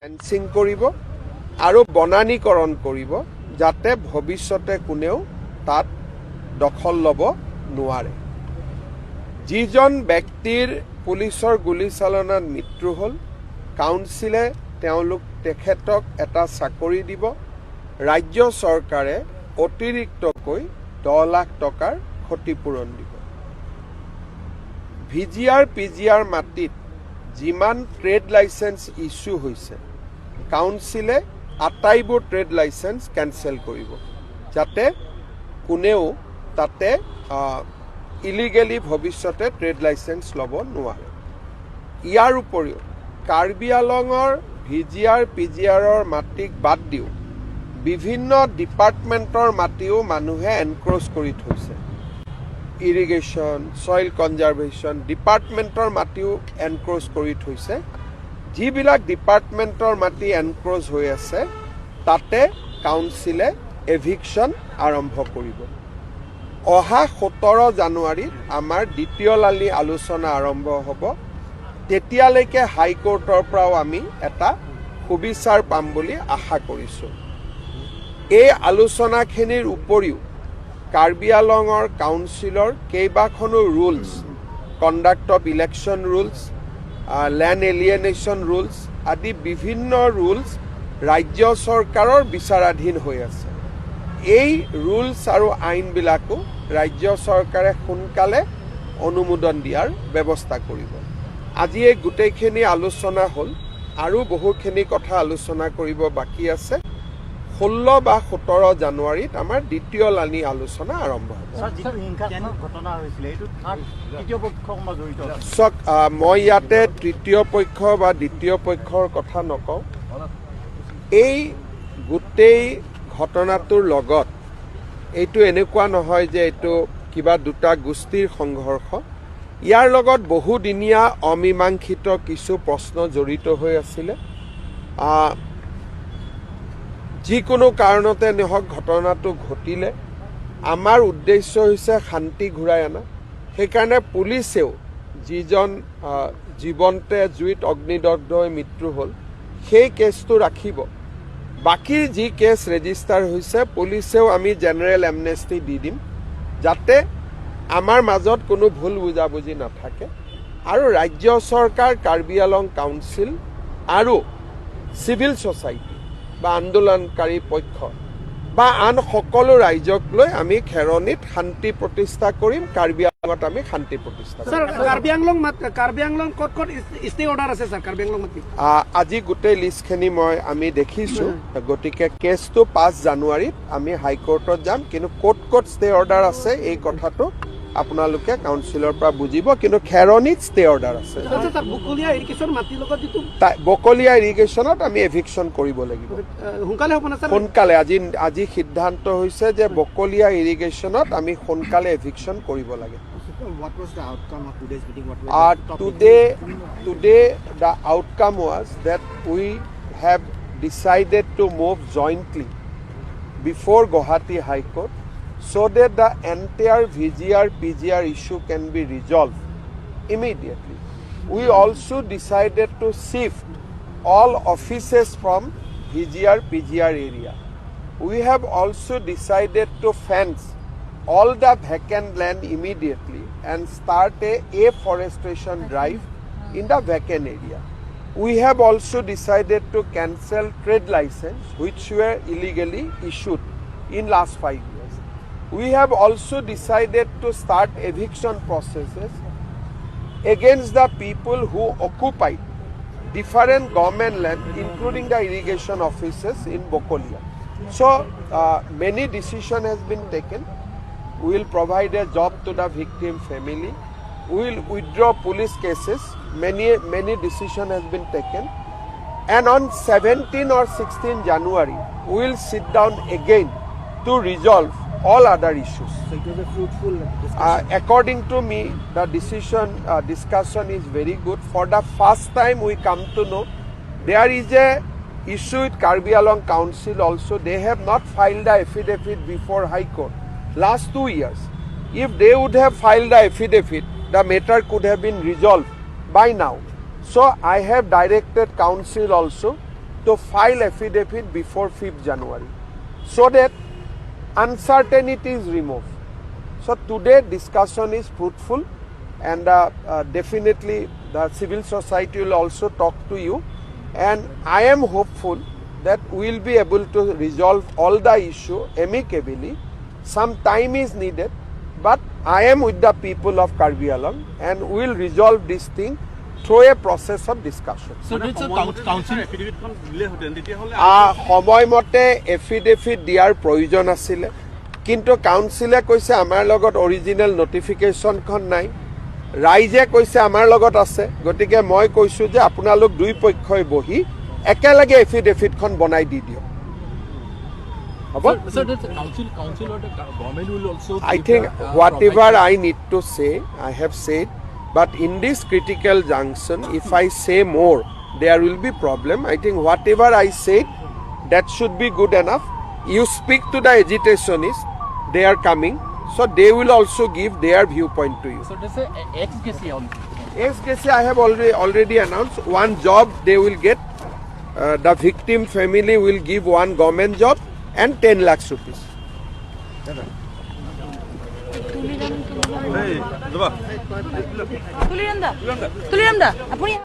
Fencing কৰিব আৰু বনানীকৰণ কৰিব যাতে ভৱিষ্যতে কোনেও তাত দখল ল'ব নোৱাৰে। যিজন ব্যক্তিৰ পুলিচৰ গুলীচালনাত মৃত্যু হ'ল, কাউন্সিলে তেখেতক এটা চাকৰি দিব, ৰাজ্য চৰকাৰে অতিৰিক্তকৈ 10 লাখ টকাৰ ক্ষতিপূৰণ দিব। ভিজিআৰ পিজিআৰ মাটিত যিমান ট্ৰেড লাইচেন্স ইস্যু হৈছে, কাউন্সিলে আটাইবোৰ ট্ৰেড লাইচেন্স কেনচেল কৰিব যাতে কোনেও তাতে ইলিগেলি ভৱিষ্যতে ট্ৰেড লাইচেন্স ল'ব নোৱাৰে। ইয়াৰ উপৰিও কাৰ্বি আংলঙৰ ভিজিআৰ পিজিআৰৰ মাটিক বাদ দিও বিভিন্ন ডিপাৰ্টমেণ্টৰ মাটিও মানুহে এনক্ৰ'চ কৰি থৈছে। ইৰিগেশ্যন, ছইল কনজাৰ্ভেশ্যন ডিপাৰ্টমেণ্টৰ মাটিও এনক্ৰ'চ কৰি থৈছে। যিবিলাক ডিপাৰ্টমেণ্টৰ মাটি এনক্ৰ'চ হৈ আছে তাতে কাউন্সিলে এভিকশ্যন আৰম্ভ কৰিব। অহা 17 জানুৱাৰীত আমাৰ দ্বিতীয় লানি আলোচনা আৰম্ভ হ'ব। তেতিয়ালৈকে হাইকোৰ্টৰ পৰাও আমি এটা সুবিচাৰ পাম বুলি আশা কৰিছোঁ। এই আলোচনাখিনিৰ উপৰিও কাৰ্বি আংলঙৰ কাউন্সিলৰ কেইবাখনো rules, conduct of election rules, land alienation rules আদি বিভিন্ন ৰুলছ ৰাজ্য চৰকাৰৰ বিচাৰাধীন হৈ আছে। এই ৰুলছ আৰু আইনবিলাকো ৰাজ্য চৰকাৰে সোনকালে অনুমোদন দিয়াৰ ব্যৱস্থা কৰিব। আজি এই গোটেইখিনি আলোচনা হ'ল, আৰু বহুখিনি কথা আলোচনা কৰিব বাকী আছে। 16 বা 17 জানুৱাৰীত আমাৰ দ্বিতীয় লানি আলোচনা আৰম্ভ হ'ব। চাওক, মই ইয়াতে তৃতীয় পক্ষ বা দ্বিতীয় পক্ষৰ কথা নকওঁ। এই গোটেই ঘটনাটোৰ লগত এইটো এনেকুৱা নহয় যে এইটো কিবা দুটা গোষ্ঠীৰ সংঘৰ্ষ। ইয়াৰ লগত বহুদিনীয়া অমীমাংসিত কিছু প্ৰশ্ন জড়িত হৈ আছিলে। যিকোনো কাৰণতে নহওক ঘটনাটো ঘটিলে আমাৰ উদ্দেশ্য হৈছে শান্তি ঘূৰাই অনা। সেইকাৰণে পুলিচেও যিজন জীৱন্তে জুইত অগ্নিদগ্ধ হৈ মৃত্যু হ'ল সেই কেছটো ৰাখিব। বাকী যি কেছ ৰেজিষ্টাৰ হৈছে পুলিচেও আমি জেনেৰেল এমনেষ্টি দি দিম যাতে আমাৰ মাজত কোনো ভুল বুজাবুজি নাথাকে। আৰু ৰাজ্য চৰকাৰ, কাৰ্বি আংলং কাউন্সিল আৰু চিভিল ছ'চাইটি বা আন্দোলনকাৰী পক্ষ বা আন সকলো ৰাইজক লৈ আমি খেৰণীত শান্তি প্ৰতিষ্ঠা কৰিম। কাৰ্বি আংলঙত আমি শান্তি প্ৰতিষ্ঠা কৰিম। কাৰ্বি আংলং ক'ত ষ্টে অৰ্ডাৰ আছে ছাৰ? কাৰ্বি আংলং আজি গোটেই লিষ্টখিনি আমি দেখিছোঁ। গতিকে কেছটো 5 জানুৱাৰীত আমি হাইকোৰ্টত যাম। কিন্তু ক'ত ষ্টে অৰ্ডাৰ আছে এই কথাটো আপোনালোকে কাউন্সিলৰ পৰা বুজিব। কিন্তু খেৰণীত ষ্টে অৰ্ডাৰ আছে। বকলীয়া ইৰিগেশ্যনত আমি এভিকশ্যন কৰিব লাগিব সোনকালে। আজি সিদ্ধান্ত হৈছে যে বকলীয়া ইৰিগেশ্যনত আমি সোনকালে এভিকশ্যন কৰিব লাগে। Today the outcome was that we have decided to move jointly before Guwahati High Court so that the entire VGR PGR issue can be resolved immediately. We also decided to shift all offices from VGR PGR area. We have also decided to fence all the vacant land immediately and start a afforestation drive in the vacant area. We have also decided to cancel trade license which were illegally issued in last 5 years. We have also decided to start eviction processes against the people who occupy different government land, including the irrigation offices in Bokolia. So many decision has been taken. We will provide a job to the victim family. We will withdraw police cases. Many decision has been taken. And on 17 or 16 January, we will sit down again to resolve all other issues. So it was a fruitful discussion. According to me, the discussion is very good. For the first time we come to know there is a issue with Karbi Anglong Council also. They have not filed the affidavit before High Court last 2 years. If they would have filed the affidavit, the matter could have been resolved by now. So I have directed Council also to file affidavit before 5th January so that uncertainty is removed. So today discussion is fruitful, and definitely the civil society will also talk to you, and I am hopeful that we will be able to resolve all the issue amicably. Some time is needed, but I am with the people of Karbi Anglong and we will resolve this thing through a process of discussion. সময়মতে affidavit দিয়াৰ প্ৰয়োজন আছিলে, কিন্তু কাউন্সিলে কৈছে আমাৰ লগত original নটিফিকেশ্যনখন নাই, ৰাইজে কৈছে আমাৰ লগত আছে। গতিকে মই কৈছোঁ যে আপোনালোক দুই পক্ষই বহি একেলগে এফিডেভিটখন বনাই দি দিয়ক। I think whatever I need to say, I have said, but in this critical junction, if I say more, there will be problem. I think whatever I said, that should be good enough. You speak to the agitationists, they are coming, so they will also give their viewpoint to you. So this is ex-KC only. Ex-KC I have already announced. One job they will get. The victim family will give one government job and 10 lakhs rupees. তুলিরাম da